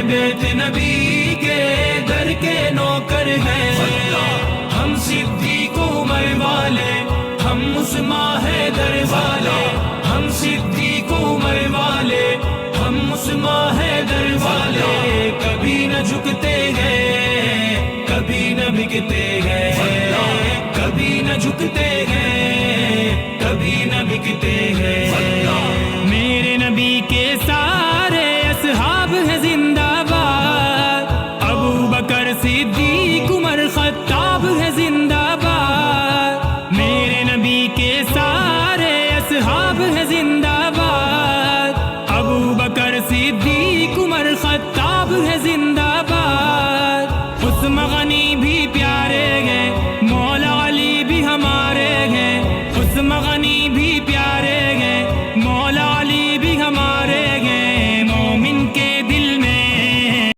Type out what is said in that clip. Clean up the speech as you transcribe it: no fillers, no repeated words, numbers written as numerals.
بیت نبی کے در کے نوکر ہیں، ہم صدیق عمر والے، ہم عثمان حیدر والے، ہم صدیق عمر والے، ہم عثمان حیدر والے، کبھی نہ جھکتے ہیں، کبھی نہ بکتے ہیں، کبھی نہ جھکتے ہیں، کبھی نہ بکتے ہیں۔ میرے نبی کے سارے اصحاب ہیں زندہ باد، ابو بکر صدیق عمر خطاب ہے زندہ باد، میرے نبی کے سارے اصحاب ہیں زندہ باد، ابو بکر صدیق عمر خطاب ہے زندہ